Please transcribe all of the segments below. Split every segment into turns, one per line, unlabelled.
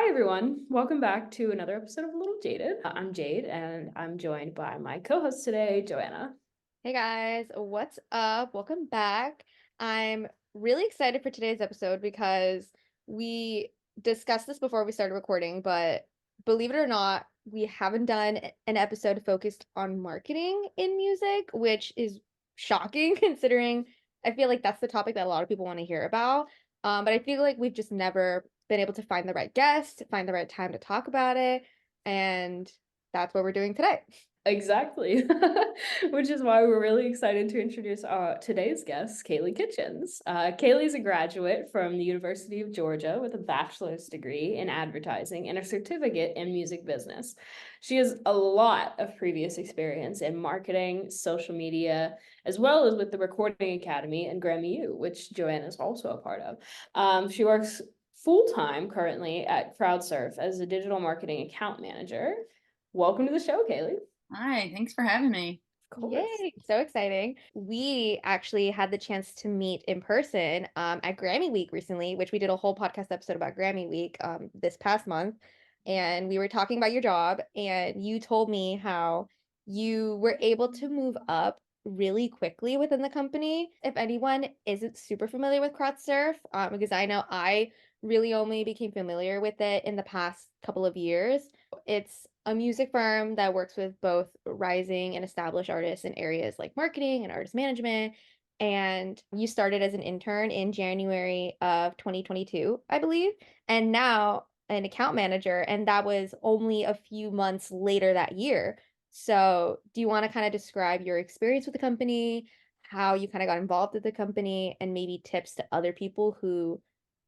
Hi, everyone. Welcome back to another episode of A Little Jaded. I'm Jade, and I'm joined by my co-host today, Joanna.
Hey guys, what's up? Welcome back. I'm really excited for today's episode because we discussed this before we started recording, but believe it or not, we haven't done an episode focused on marketing in music, which is shocking considering I feel like that's the topic that a lot of people want to hear about. But I feel like we've just never been able to find the right guest, find the right time to talk about it, and that's what we're doing today.
Exactly. Which is why we're really excited to introduce today's guest, Kalee Kitchens. Kaylee's a graduate from the University of Georgia with a bachelor's degree in advertising and a certificate in music business. She has a lot of previous experience in marketing, social media, as well as with the Recording Academy and Grammy U, which Joanna is also a part of. She works full-time currently at CrowdSurf as a digital marketing account manager. Welcome to the show, Kaylee.
Hi, thanks for having me.
Of course.
Yay, so exciting. We actually had the chance to meet in person at Grammy Week recently, which we did a whole podcast episode about Grammy Week this past month. And we were talking about your job, and you told me how you were able to move up really quickly within the company. If anyone isn't super familiar with CrowdSurf, because I know I really only became familiar with it in the past couple of years. It's a music firm that works with both rising and established artists in areas like marketing and artist management. And you started as an intern in January of 2022, I believe, and now an account manager. And that was only a few months later that year. So, do you want to kind of describe your experience with the company, how you kind of got involved with the company, and maybe tips to other people who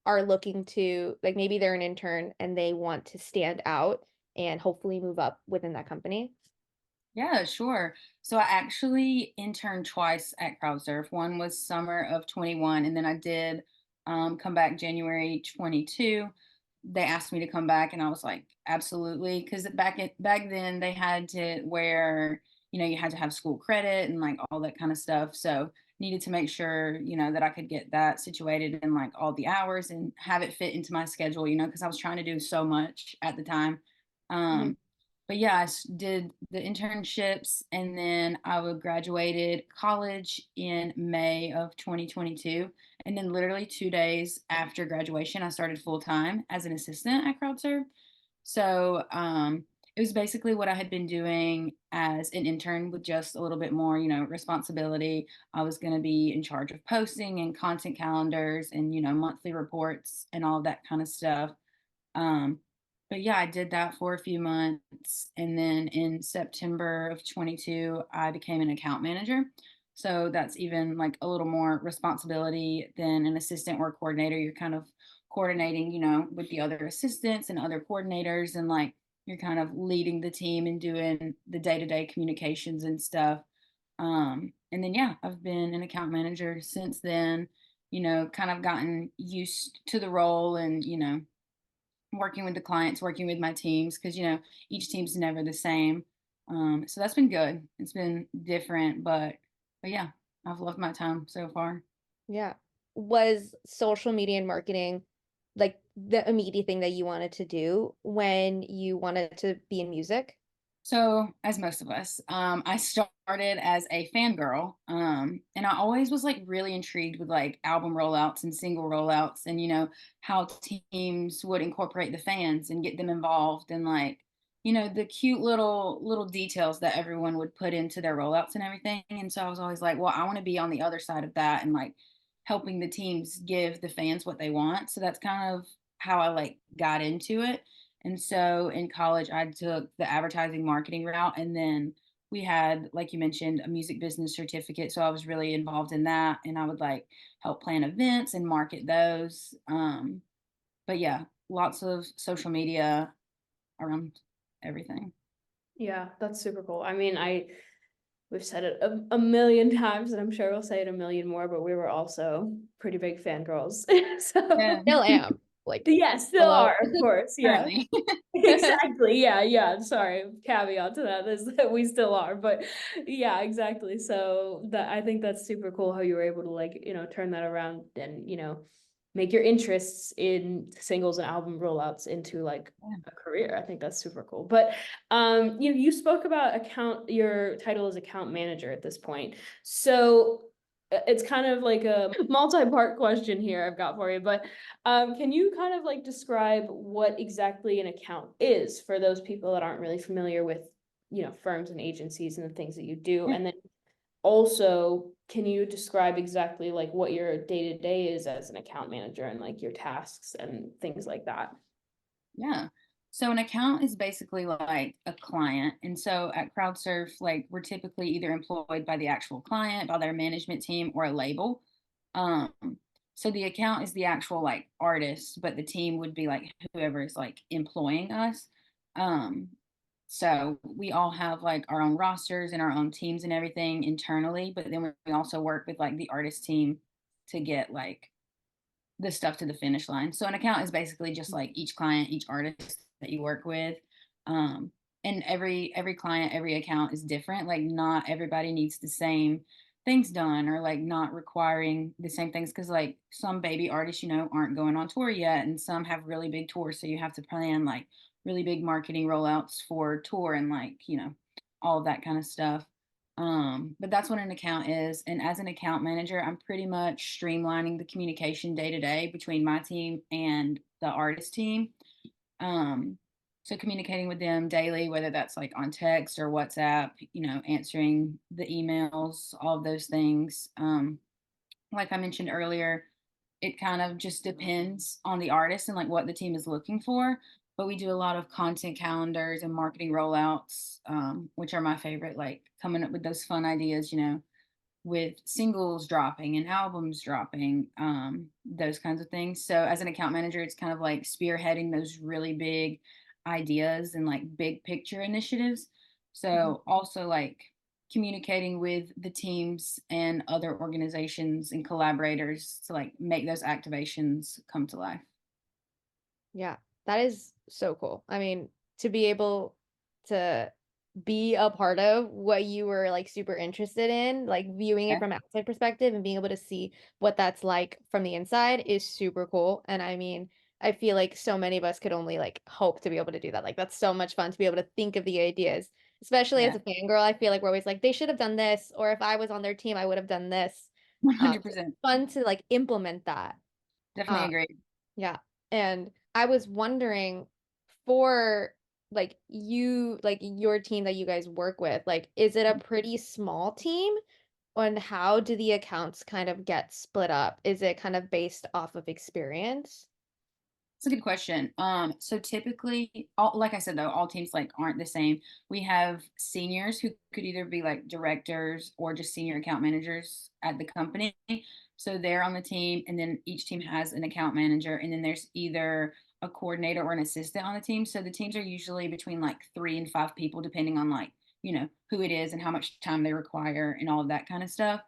are looking to, like, maybe they're an intern and they want to stand out and hopefully move up within that company?
Yeah, sure. So I actually interned twice at CrowdSurf. One was summer of 21, and then I did come back January 22. They asked me to come back, and I was like, absolutely, because back then they had to wear, you had to have school credit and like all that kind of stuff. So needed to make sure, that I could get that situated in like all the hours and have it fit into my schedule, because I was trying to do so much at the time.
Mhm.
Um, but yeah, did the internships, and then I would graduated college in May of 2022. And then literally 2 days after graduation, I started full time as an assistant at CrowdServe. So it was basically what I had been doing as an intern with just a little bit more, responsibility. I was going to be in charge of posting and content calendars and, monthly reports and all that kind of stuff. Um, but yeah, I did that for a few months. And then in September of 22, I became an account manager. So that's even like a little more responsibility than an assistant or coordinator. You're kind of coordinating, with the other assistants and other coordinators, and like you're kind of leading the team and doing the day-to-day communications and stuff. And then yeah, I've been an account manager since then, kind of gotten used to the role and, working with the clients, working with my teams, because each team's never the same. So that's been good. It's been different, but yeah, I've loved my time so far.
Yeah. Was social media and marketing like the immediate thing that you wanted to do when you wanted to be in music?
So, as most of us, I started as a fangirl, and I always was like really intrigued with like album rollouts and single rollouts, and how teams would incorporate the fans and get them involved, and like the cute little details that everyone would put into their rollouts and everything. And so I was always like, well, I want to be on the other side of that and like helping the teams give the fans what they want. So that's kind of how I like got into it. And so in college, I took the advertising marketing route. And then we had, like you mentioned, a music business certificate. So I was really involved in that. And I would like help plan events and market those. But yeah, lots of social media around everything.
Yeah, that's super cool. I mean, we've said it a million times, and I'm sure we'll say it a million more, but we were also pretty big fangirls.
Yeah,
So,
Still am. Like,
yeah, still
hello.
are, of course. Yeah.
currently.
Exactly. Yeah, yeah. Sorry. Caveat to that is that we still are, but yeah, exactly. So that I think that's super cool how you were able to like, turn that around and, make your interests in singles and album rollouts into like a career. I think that's super cool. But you spoke about your title as account manager at this point. So it's kind of like a multi-part question here I've got for you, but can you kind of like describe what exactly an account is for those people that aren't really familiar with, firms and agencies and the things that you do?
Yeah.
And then also, can you describe exactly like what your day-to-day is as an account manager and like your tasks and things like that?
Yeah. So an account is basically like a client. And so at CrowdSurf, like we're typically either employed by the actual client, by their management team, or a label. Um, so the account is the actual like artist, but the team would be like whoever is like employing us. Um, so we all have like our own rosters and our own teams and everything internally, but then we also work with like the artist team to get like the stuff to the finish line. So an account is basically just like each client, each artist that you work with. Um, and every client, every account is different. Like not everybody needs the same things done or like not requiring the same things because like some baby artists, aren't going on tour yet and some have really big tours. So you have to plan like really big marketing rollouts for tour and like, all of that kind of stuff. But that's what an account is. And as an account manager, I'm pretty much streamlining the communication day to day between my team and the artist team. Um, so communicating with them daily, whether that's like on text or WhatsApp, answering the emails, all of those things. Like I mentioned earlier, it kind of just depends on the artist and like what the team is looking for. But we do a lot of content calendars and marketing rollouts, which are my favorite, like coming up with those fun ideas, with singles dropping and albums dropping, those kinds of things. So as an account manager, it's kind of like spearheading those really big ideas and like big picture initiatives. So also like communicating with the teams and other organizations and collaborators to like make those activations come to life.
Yeah, that is so cool. I mean, to be able to be a part of what you were like super interested in, like viewing it
Yeah,
from outside perspective and being able to see what that's like from the inside is super cool. And I mean, I feel like so many of us could only like hope to be able to do that. Like that's so much fun to be able to think of the ideas, especially as
yeah,
a fangirl. I feel like we're always like, they should have done this, or if I was on their team, I would have done this. So it's
100%.
fun to like implement that.
Definitely
Um,
agree.
yeah. And I was wondering for like your team that you guys work with, like is it a pretty small team? And how do the accounts kind of get split up? Is it kind of based off of experience?
It's a good question. So typically, like I said though, all teams like aren't the same. We have seniors who could either be like directors or just senior account managers at the company. So they're on the team, and then each team has an account manager, and then there's either a coordinator or an assistant on the team. So the teams are usually between like 3 and 5 people, depending on like, who it is and how much time they require and all of that kind of stuff.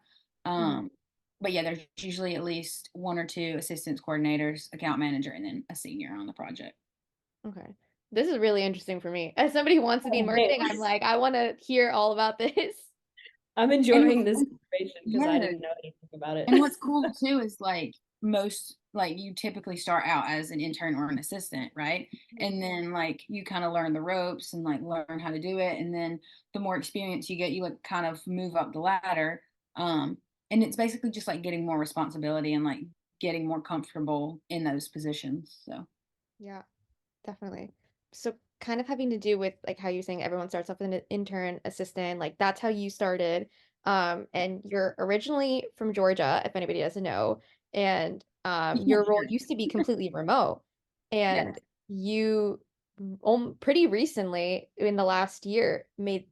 Mhm.
Um, but yeah, there's usually at least one or two assistants, coordinators, account manager, and then a senior on the project.
Okay. This is really interesting for me. As somebody who wants to be in
Hey,
marketing, I'm like, I want to hear all about this.
I'm
And
enjoying this information because I
yeah,
didn't know anything about it.
and what's cool too is like most like you typically start out as an intern or an assistant, right? And then like you kind of learn the ropes and like learn how to do it, and then the more experience you get, you like kind of move up the ladder. Um, and it's basically just like getting more responsibility and like getting more comfortable in those positions. So
Yeah. Definitely. So kind of having to do with like how you're saying everyone starts off with an intern assistant, like that's how you started. And you're originally from Georgia, if anybody doesn't know, and your role used to be completely remote.
yeah.
And you pretty recently in the last year made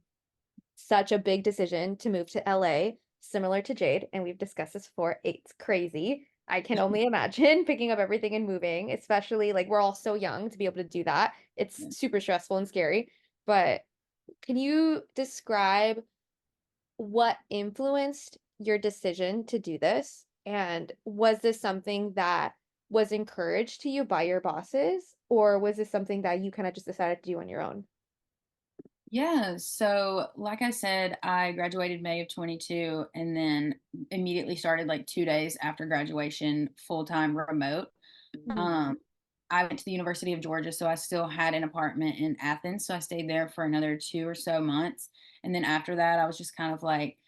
such a big decision to move to LA, similar to Jade, and we've discussed this before. It's crazy. I can only imagine picking up everything and moving, especially like we're all so young to be able to do that. It's
Yeah.
super stressful and scary. But can you describe what influenced your decision to do this? And was this something that was encouraged to you by your bosses, or was this something that you kind of just decided to do on your own?
Yeah, so like I said, I graduated May of 22 and then immediately started like 2 days after graduation full-time remote.
Mhm.
Um, I went to the University of Georgia, so I still had an apartment in Athens, so I stayed there for another 2 or so months. And then after that, I was just kind of like,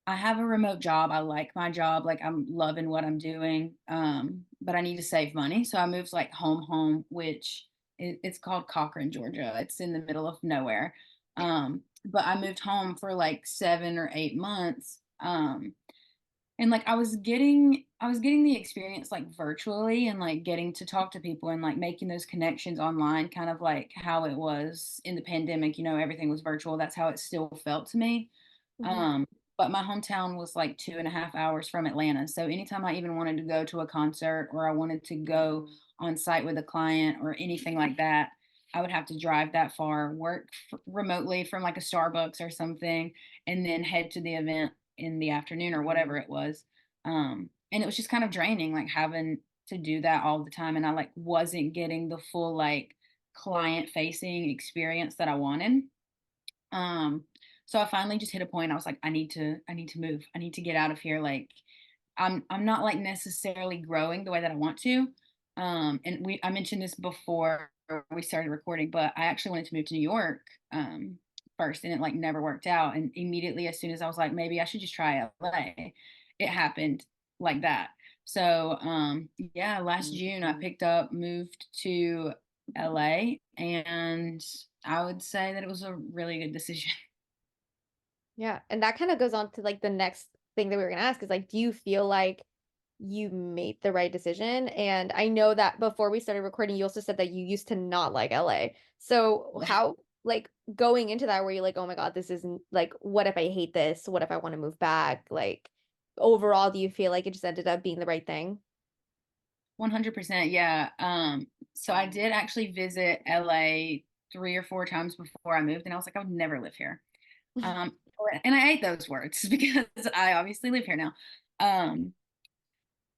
I have a remote job. I like my job. Like I'm loving what I'm doing. But I need to save money. So I moved like home, which it's called Cochran, Georgia. It's in the middle of nowhere. But I moved home for like 7 or 8 months. And like I was getting the experience like virtually and like getting to talk to people and like making those connections online, kind of like how it was in the pandemic, everything was virtual. That's how it still felt to me.
Mhm.
Um, but my hometown was like 2.5 hours from Atlanta. So anytime I even wanted to go to a concert or I wanted to go on site with a client or anything like that, I would have to drive that far, work remotely from like a Starbucks or something, and then head to the event in the afternoon or whatever it was. And it was just kind of draining, like having to do that all the time. And I like wasn't getting the full like client facing experience that I wanted. Um, so I finally just hit a point. I was like, I need to move. I need to get out of here. Like I'm not like necessarily growing the way that I want to. And I mentioned this before we started recording, but I actually wanted to move to New York first, and it like never worked out. And immediately, as soon as I was like, maybe I should just try LA, it happened like that. So yeah, last June I picked up, moved to LA, and I would say that it was a really good decision.
Yeah, and that kind of goes on to like the next thing that we were gonna ask is like, do you feel like you made the right decision? And I know that before we started recording, you also said that you used to not like LA. So how, like, going into that, were you like, oh my God, this isn't like, what if I hate this? What if I want to move back? Like, overall, do you feel like it just ended up being the right thing?
100%, yeah. So I did actually visit LA 3 or 4 times before I moved, and I was like, I would never live here. Um, and I hate those words because I obviously live here now. Um,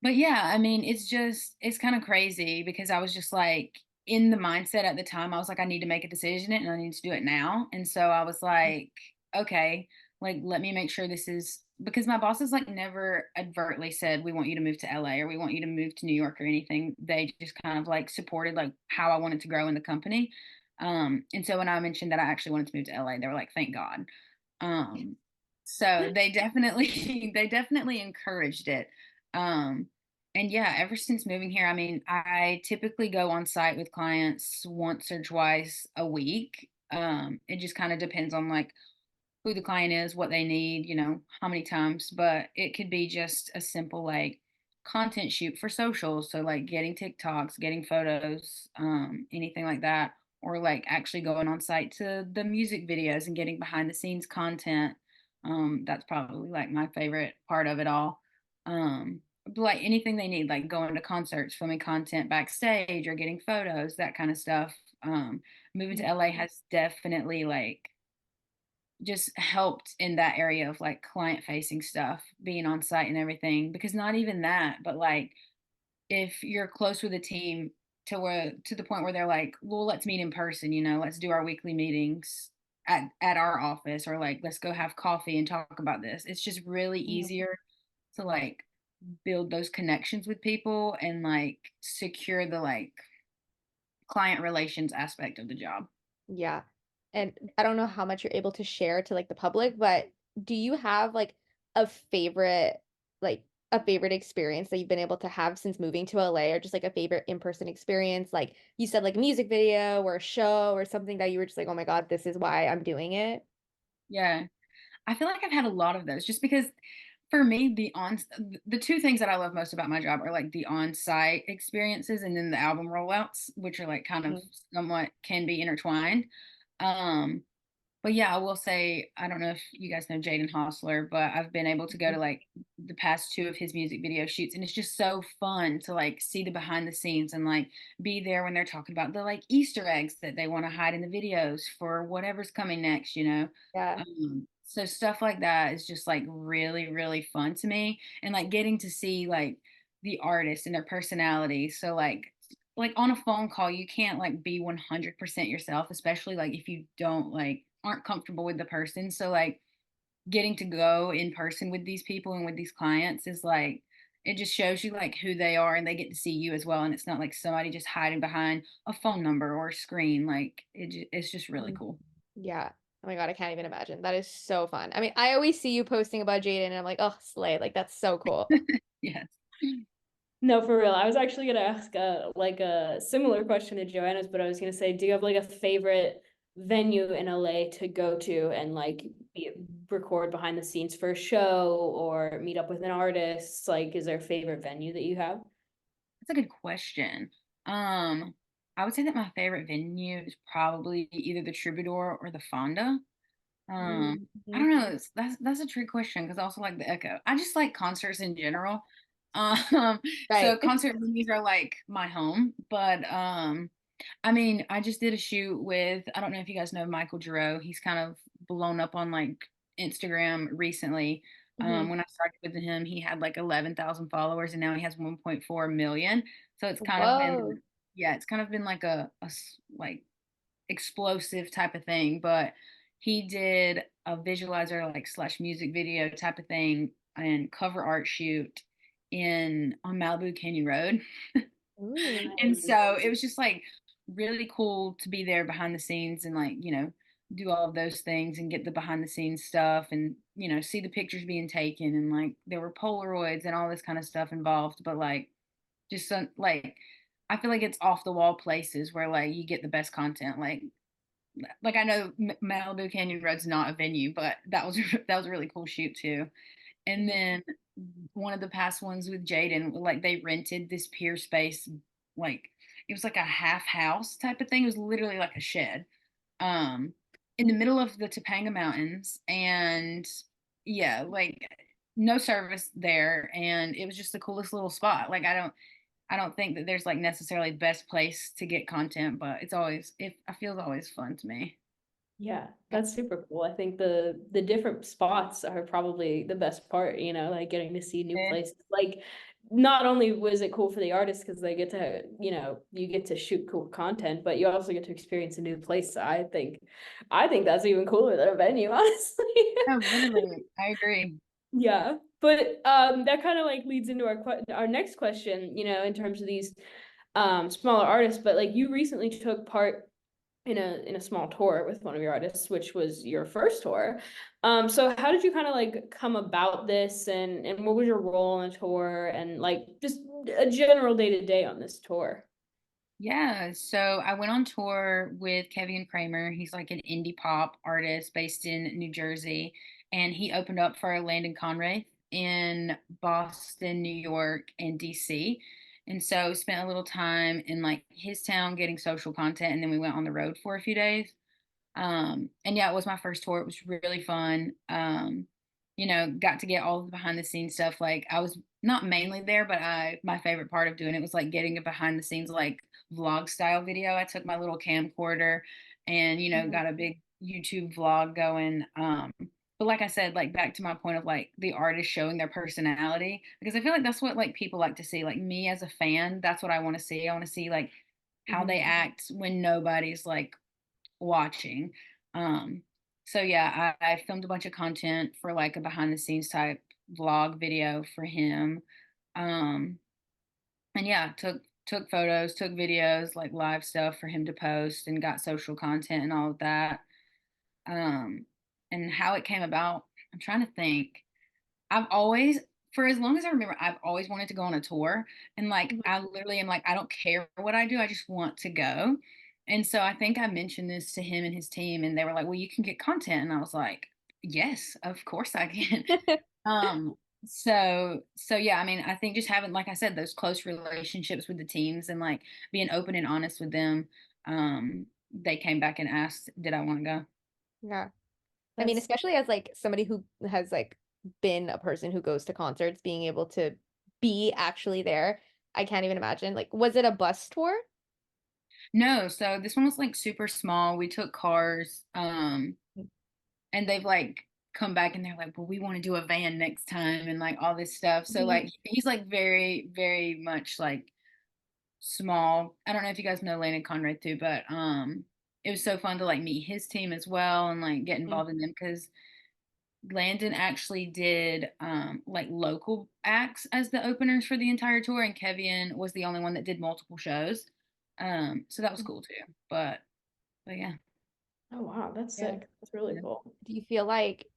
but yeah, I mean, it's kind of crazy because I was just like in the mindset at the time, I was like, I need to make a decision and I need to do it now. And so I was like, okay, like let me make sure this is because my bosses like never advertently said we want you to move to LA or we want you to move to New York or anything. They just kind of like supported like how I wanted to grow in the company. And so when I mentioned that I actually wanted to move to LA, they were like, thank God. Um, so they definitely they definitely encouraged it. Um, and yeah, ever since moving here, I mean, I typically go on site with clients once or twice a week. It just kind of depends on like who the client is, what they need, how many times, but it could be just a simple like content shoot for social. So like getting TikToks, getting photos, anything like that, or like actually going on site to the music videos and getting behind the scenes content. That's probably like my favorite part of it all. But like anything they need, like going to concerts, filming content backstage or getting photos, that kind of stuff. Moving to LA has definitely like just helped in that area of like client facing stuff, being on site and everything. Because not even that, but like if you're close with a team to the point where they're like, well, let's meet in person, let's do our weekly meetings at our office, or like let's go have coffee and talk about this. It's just really
Mhm.
easier to like build those connections with people and like secure the like client relations aspect of the job.
Yeah. And I don't know how much you're able to share to like the public, but do you have like a favorite, like a favorite experience that you've been able to have since moving to LA, or just like a favorite in-person experience? Like you said, like a music video or a show or something that you were just like, oh my God, this is why I'm doing it.
Yeah. I feel like I've had a lot of those just because for me, the two things that I love most about my job are like the on-site experiences and then the album rollouts, which are like kind of
Mhm.
somewhat can be intertwined. Um, but yeah, I will say, I don't know if you guys know Jaden Hostler, but I've been able to go to like the past two of his music video shoots, and it's just so fun to like see the behind the scenes and like be there when they're talking about the like Easter eggs that they want to hide in the videos for whatever's coming next.
Yeah.
So stuff like that is just like really, really fun to me, and like getting to see like the artists and their personality. So like on a phone call, you can't like be 100% yourself, especially like if you don't like aren't comfortable with the person. So like getting to go in person with these people and with these clients is like it just shows you like who they are and they get to see you as well, and it's not like somebody just hiding behind a phone number or a screen. Like it's just really cool.
Yeah. Oh my God, I can't even imagine. That is so fun. I mean, I always see you posting about Jaden and I'm like, oh, slay. Like that's so cool.
Yes.
No, for real. I was actually gonna ask like a similar question to Joanna's, but I was gonna say, do you have like a favorite venue in LA to go to and like record behind the scenes for a show or meet up with an artist? Like, is there a favorite venue that you have?
That's a good question. I would say that my favorite venue is probably either the Troubadour or the Fonda. I
Mhm.
don't know. That's a trick question because I also like the Echo. I just like concerts in general. So
Right.
concert venues are like my home. But I mean, I just did a shoot with, I don't know if you guys know Michael Giroux. He's kind of blown up on like Instagram recently.
Mhm.
When I started with him, he had like 11,000 followers, and now he has 1.4 million. So it's kind of been,
Whoa.
yeah, it's kind of been like like explosive type of thing. But he did a visualizer like slash music video type of thing and cover art shoot in on Malibu Canyon Road.
Ooh.
And
Nice.
so it was just like really cool to be there behind the scenes and like, do all of those things and get the behind the scenes stuff and, see the pictures being taken, and like there were Polaroids and all this kind of stuff involved. But like just some like I feel like it's off the wall places where like you get the best content. Like I know Malibu Canyon Road's not a venue, but that was that was a really cool shoot too. And
Mhm.
then one of the past ones with Jaden, like they rented this pier space, like it was like a half house type of thing. It was literally like a shed, um, in the middle of the Topanga Mountains, and yeah, like no service there, and it was just the coolest little spot. Like I don't think that there's like necessarily the best place to get content, but it feels always fun to me.
Yeah, that's super cool. I think the different spots are probably the best part, like getting to see new
Yeah.
places. Like not only was it cool for the artists because they get to, you get to shoot cool content, but you also get to experience a new place. I think that's even cooler than a venue, honestly.
No, literally, I agree.
Yeah. But that kind of like leads into our next question, in terms of these smaller artists, but like you recently took part in a small tour with one of your artists, which was your first tour. So how did you kind of like come about this, and what was your role on the tour, and like just a general day to day on this tour?
Yeah, so I went on tour with Kevin Kramer. He's like an indie pop artist based in New Jersey, and he opened up for Landon Conraith in Boston, New York, and DC. And so spent a little time in like his town getting social content, and then we went on the road for a few days. And yeah, it was my first tour. It was really fun. Got to get all of the behind the scenes stuff. Like I was not mainly there, but my favorite part of doing it was like getting a behind the scenes like vlog style video. I took my little camcorder and
Mhm.
got a big YouTube vlog going. But like I said, like back to my point of like the artist showing their personality, because I feel like that's what like people like to see. Like me as a fan, that's what I want to see. I want to see like how they
Mhm.
act when nobody's like watching. Um, so yeah, I filmed a bunch of content for like a behind the scenes type vlog video for him. Um, and yeah, took photos, took videos, like live stuff for him to post, and got social content and all of that. Um, and how it came about, I'm trying to think. I've always, for as long as I remember, I've always wanted to go on a tour. And like,
Mhm.
I literally am like, I don't care what I do, I just want to go. And so I think I mentioned this to him and his team, and they were like, well, you can get content. And I was like, yes, of course I can. Um, so yeah, I mean, I think just having, like I said, those close relationships with the teams and like being open and honest with them, they came back and asked, did I want to go?
Yeah. I mean,
That's
especially as like somebody who has like been a person who goes to concerts, being able to be actually there, I can't even imagine. Like, was it a bus tour?
No, so this one was like super small. We took cars, and they've like come back and they're like, well, we want to do a van next time and like all this stuff. So
Mhm.
like he's like very, very much like small. I don't know if you guys know Landon Conrad too, but it was so fun to like meet his team as well and like get
Mhm.
involved in them because Landon actually did like local acts as the openers for the entire tour, and Kevin was the only one that did multiple shows. So that was cool too. But yeah.
Oh wow, that's
Yeah.
sick. That's really
Yeah.
cool.
Do you feel like,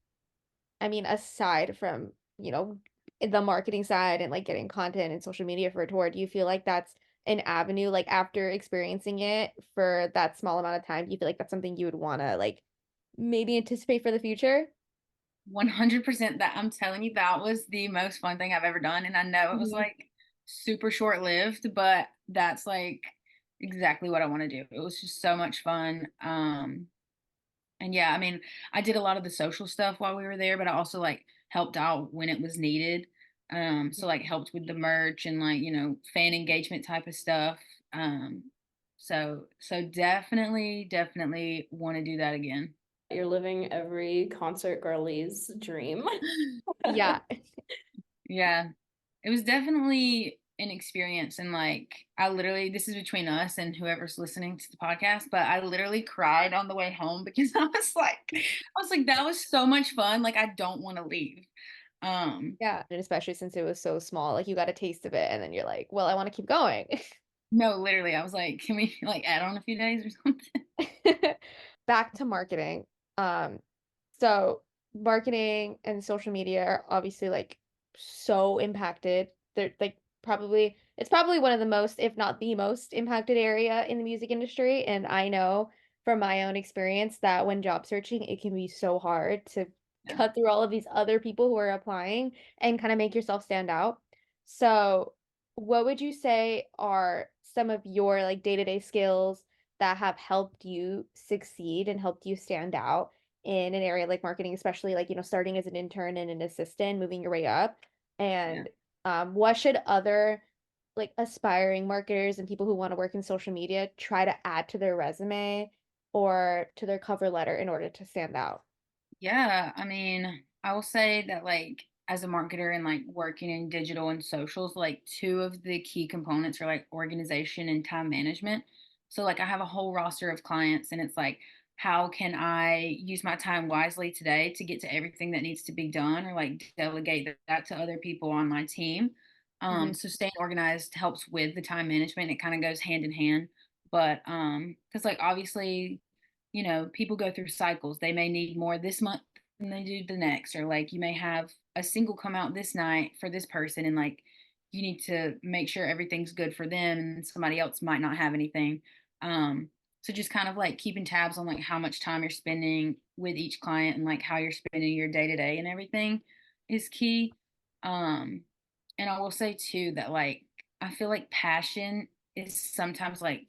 I mean, aside from, the marketing side and like getting content and social media for a tour, do you feel like that's an avenue, like after experiencing it for that small amount of time, do you feel like that's something you would want to like maybe anticipate for the future?
100% that I'm telling you, that was the most fun thing I've ever done. And I know it was
Mhm.
like super short lived, but that's like exactly what I want to do. It was just so much fun. And yeah, I mean, I did a lot of the social stuff while we were there, but I also like helped out when it was needed. So like helped with the merch and like, fan engagement type of stuff. Um, so definitely want to do that again.
You're living every concert girlie's dream.
Yeah.
Yeah, it was definitely an experience. And like, I literally, this is between us and whoever's listening to the podcast, but I literally cried on the way home because I was like, that was so much fun. Like, I don't want to leave. Um,
Yeah. And especially since it was so small, like you got a taste of it and then you're like, well, I want to keep going.
no, literally, I was like, can we like add on a few days or something?
Back to marketing. Um, so marketing and social media are obviously like so impacted. They're like it's probably one of the most, if not the most impacted area in the music industry. And I know from my own experience that when job searching, it can be so hard to
Yeah.
cut through all of these other people who are applying and kind of make yourself stand out. So, what would you say are some of your like day-to-day skills that have helped you succeed and helped you stand out in an area like marketing, especially like, starting as an intern and an assistant, moving your way up?
Yeah.
And what should other like aspiring marketers and people who want to work in social media try to add to their resume or to their cover letter in order to stand out?
Yeah, I mean, I will say that like as a marketer and like working in digital and socials, like two of the key components are like organization and time management. So like I have a whole roster of clients and it's like how can I use my time wisely today to get to everything that needs to be done or like delegate that to other people on my team.
Hmm.
So staying organized helps with the time management. It kind of goes hand in hand. But because like obviously people go through cycles. They may need more this month than they do the next, or like you may have a single come out this night for this person, and like you need to make sure everything's good for them, and somebody else might not have anything. Um, so just kind of like keeping tabs on like how much time you're spending with each client and like how you're spending your day to day and everything is key. Um, and I will say too that like I feel like passion is sometimes like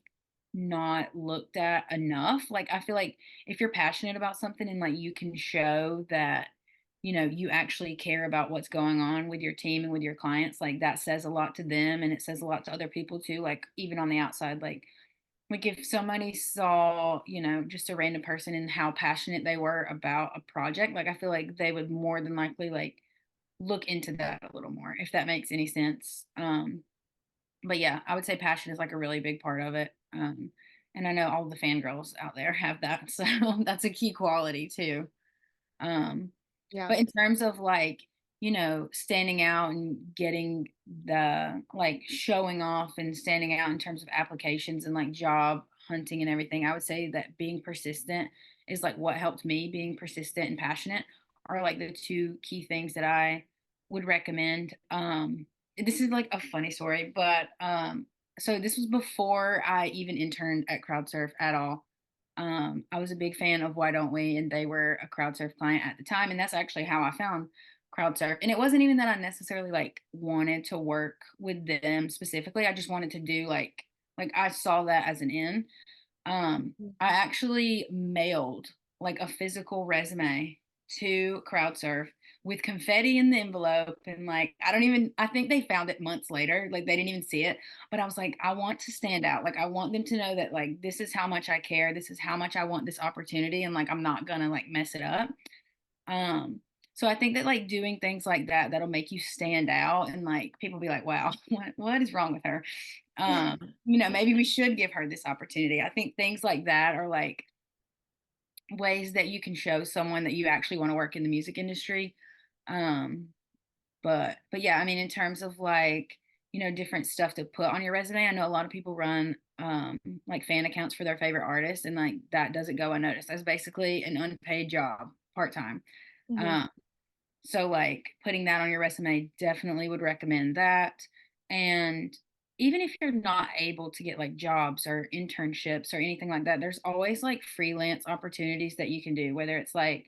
not looked at enough. Like I feel like if you're passionate about something and like you can show that you actually care about what's going on with your team and with your clients, like that says a lot to them and it says a lot to other people too, like even on the outside. Like if somebody saw just a random person and how passionate they were about a project, like I feel like they would more than likely like look into that a little more, if that makes any sense. But yeah, I would say passion is like a really big part of it. And I know all the fangirls out there have that, so that's a key quality too. Um,
Yeah.
but in terms of like, standing out and getting the like showing off and standing out in terms of applications and like job hunting and everything, I would say that being persistent is like what helped me. Being persistent and passionate are like the two key things that I would recommend. This is like a funny story, but so this was before I even interned at CrowdSurf at all. I was a big fan of Why Don't We, and they were a CrowdSurf client at the time, and that's actually how I found CrowdSurf. And it wasn't even that I necessarily like wanted to work with them specifically. I just wanted to do like I saw that as an in. I actually mailed like a physical resume to CrowdSurf with confetti in the envelope and like I think they found it months later, like they didn't even see it, but I was like I want to stand out. Like I want them to know that like this is how much I care, this is how much I want this opportunity, and like I'm not gonna like mess it up. um So I think that like doing things like that that'll make you stand out and like people be like, wow, what is wrong with her? Maybe we should give her this opportunity. I think things like that are like ways that you can show someone that you actually want to work in the music industry. Um, but yeah, I mean, in terms of like, different stuff to put on your resume, I know a lot of people run like fan accounts for their favorite artists, and like that doesn't go unnoticed. That's basically an unpaid job, part-time.
Mhm.
Um, so like putting that on your resume, definitely would recommend that. And even if you're not able to get like jobs or internships or anything like that, there's always like freelance opportunities that you can do, whether it's like,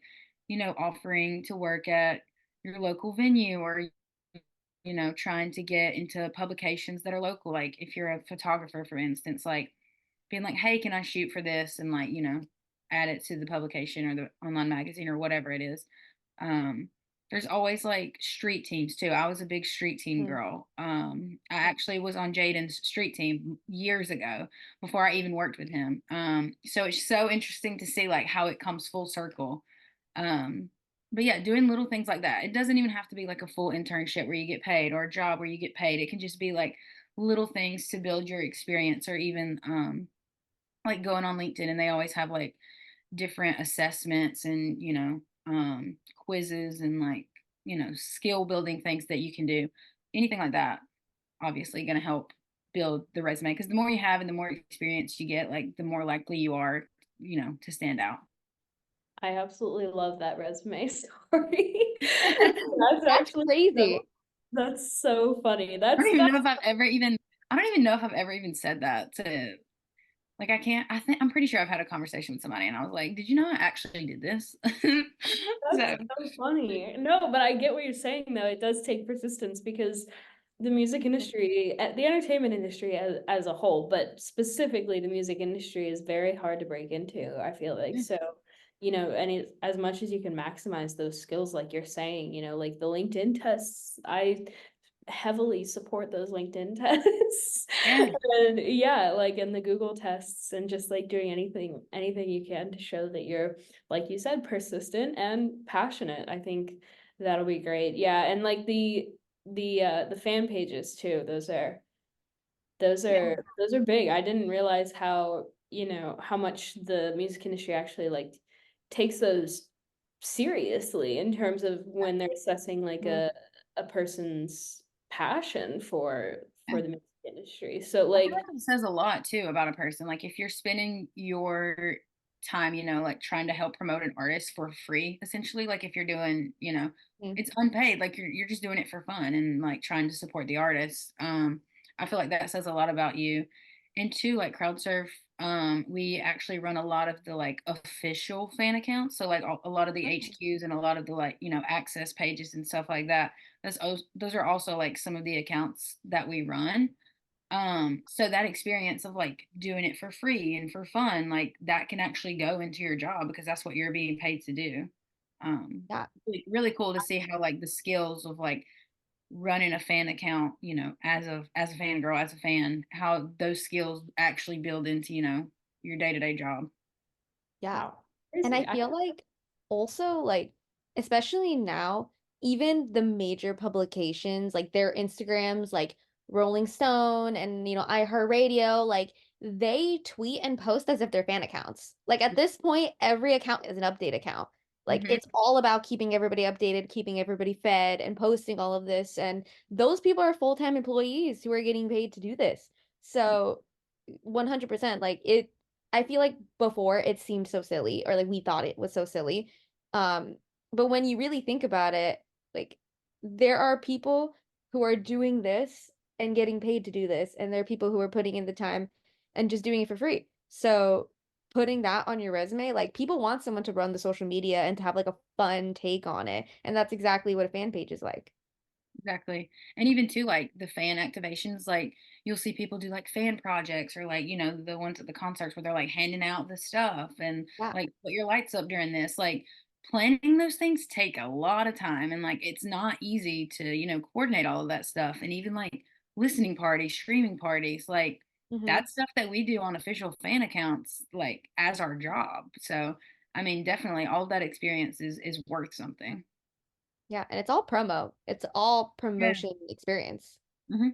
offering to work at your local venue or trying to get into publications that are local. Like if you're a photographer, for instance, like being like, hey, can I shoot for this? And like, add it to the publication or the online magazine or whatever it is. Um, there's always like street teams too. I was a big street team
Mm.
girl. I actually was on Jaden's street team years ago before I even worked with him. So it's so interesting to see like how it comes full circle. Um, but yeah, doing little things like that. It doesn't even have to be like a full internship where you get paid or a job where you get paid. It can just be like little things to build your experience or even like going on LinkedIn and they always have like different assessments and, quizzes and like, skill building things that you can do. Anything like that, obviously going to help build the resume because the more you have and the more experience you get, like the more likely you are, to stand out.
I absolutely love that resume story. That's
That's
actually so,
crazy.
that's so funny.
I don't
That's
even
that
know if I've ever even I don't even know if I've ever even said that to like I can't I think I'm pretty sure I've had a conversation with somebody and I was like, "Did you know I actually did this?"
that's
So,
so funny. No, but I get what you're saying though. It does take persistence because the music industry, the entertainment industry as a whole, but specifically the music industry is very hard to break into, I feel like.
yeah,
So, and as much as you can maximize those skills, like you're saying, like the LinkedIn tests, I heavily support those LinkedIn tests.
yeah,
And yeah, like in the Google tests and just like doing anything you can to show that you're, like you said, persistent and passionate. I think that'll be great. Yeah, and like the fan pages too. Those are big. I didn't realize how much the music industry actually like takes those seriously in terms of when they're assessing like
Mhm.
a person's passion for
yeah.
the music industry. So
I feel
like
like it says a lot too about a person. Like if you're spending your time, like trying to help promote an artist for free, essentially, like if you're doing,
Mm.
it's unpaid, like you're just doing it for fun and like trying to support the artist. I feel like that says a lot about you. And two, like CrowdSurf, we actually run a lot of the like official fan accounts. So like a lot of the HQs and a lot of the like, access pages and stuff like that. Those are also like some of the accounts that we run. So that experience of like doing it for free and for fun, like that can actually go into your job because that's what you're being paid to do.
Yeah.
Really cool to see how like the skills of like running a fan account, as a fan girl, as a fan, how those skills actually build into, your day-to-day job.
Yeah.
wow,
And I
crazy.
feel like also like especially now, even the major publications, like their Instagrams, like Rolling Stone and iHeartRadio, like they tweet and post as if they're fan accounts. Like at this point, every account is an update account. Like
Hmm.
it's all about keeping everybody updated, keeping everybody fed, and posting all of this. And those people are full-time employees who are getting paid to do this. So 100%, like I feel like before it seemed so silly, or like we thought it was so silly. Um, but when you really think about it, like there are people who are doing this and getting paid to do this, and there are people who are putting in the time and just doing it for free. So putting that on your resume, like people want someone to run the social media and to have like a fun take on it. And that's exactly what a fan page is like.
Exactly. And even too, like the fan activations, like you'll see people do like fan projects or like, the ones at the concerts where they're like handing out the stuff and
Yeah.
like put your lights up during this. Like planning those things take a lot of time and like it's not easy to, coordinate all of that stuff. And even like listening parties, streaming parties, like
Hmm.
that's stuff that we do on official fan accounts, like as our job. So I mean, definitely all of that experience is worth something.
Yeah, and it's all promo. It's all
Yeah.
promotion experience.
Hmm.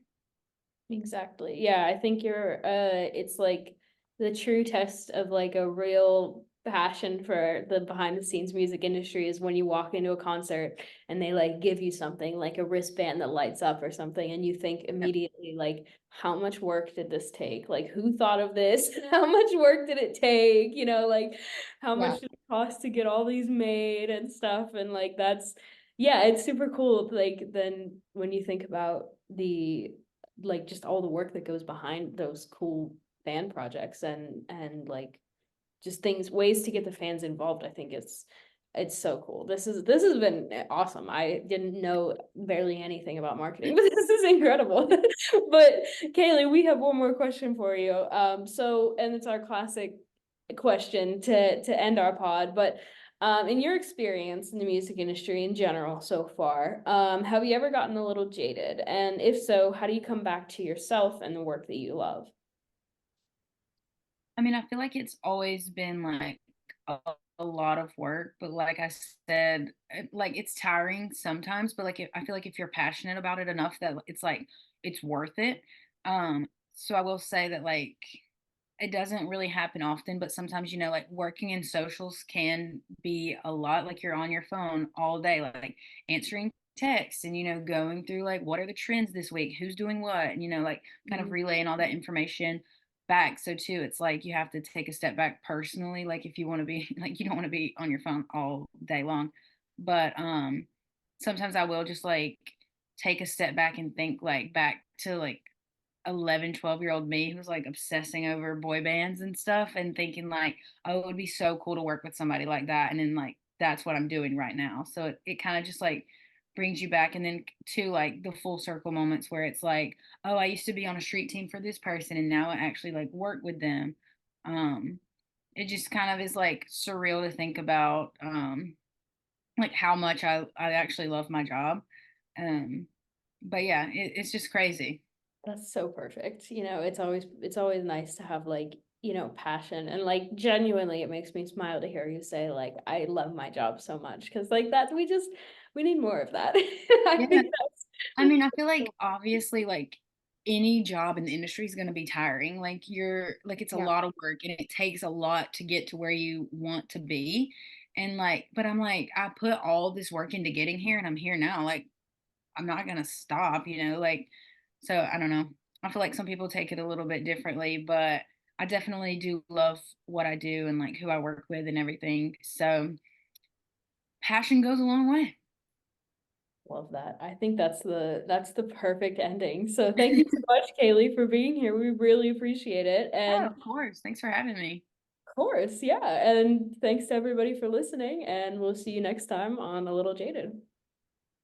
Exactly. Yeah, I think you're it's like the true test of like a real passion for the behind the scenes music industry is when you walk into a concert and they like give you something like a wristband that lights up or something and you think immediately like how much work did this take? Like who thought of this? How much work did it take? You know, like how
Yeah.
much did it cost to get all these made and stuff and like that's yeah, it's super cool like then when you think about the like just all the work that goes behind those cool fan projects and like just things ways to get the fans involved. I think it's so cool. This has been awesome. I didn't know barely anything about marketing, but this is incredible. But Kalee, we have one more question for you. So and it's our classic question to end our pod, but in your experience in the music industry in general so far, have you ever gotten a little jaded? And if so, how do you come back to yourself and the work that you love?
I mean, I feel like it's always been like a lot of work, but like I said, like it's tiring sometimes, but like I feel like if you're passionate about it enough that it's like it's worth it. So I will say that like it doesn't really happen often, but sometimes, like working in socials can be a lot. Like you're on your phone all day, like answering texts and, going through like what are the trends this week, who's doing what, and, like kind of
Mhm.
relaying all that information back. So, too, it's like you have to take a step back personally. Like if you want to be, like, you don't want to be on your phone all day long. But sometimes I will just like take a step back and think like back to like 11, 12-year-old me who was like obsessing over boy bands and stuff and thinking like, oh, it would be so cool to work with somebody like that. And then like that's what I'm doing right now. So it kind of just like brings you back and then to like the full circle moments where it's like, oh, I used to be on a street team for this person and now I actually like work with them. Um, it just kind of is like surreal to think about like how much I actually love my job. Um, but yeah, it's just crazy.
That's so perfect. You know, it's always nice to have like, you know, passion and like genuinely it makes me smile to hear you say like I love my job so much because like that we need more of that. I
Yeah.
think
I mean, I feel
that's
like obviously like any job in the industry is going to be tiring. Like you're like it's a
Yeah.
lot of work and it takes a lot to get to where you want to be. And like, but I'm like, I put all this work into getting here and I'm here now. Like I'm not going to stop, like so I don't know. I feel like some people take it a little bit differently, but I definitely do love what I do and like who I work with and everything. So passion goes a long way.
love that. I think that's the perfect ending. So thank you so much, Kalee, for being here. We really appreciate it.
Oh,
And
of course. Thanks for having me.
of course, yeah. And thanks to everybody for listening. And we'll see you next time on A Little Jaded.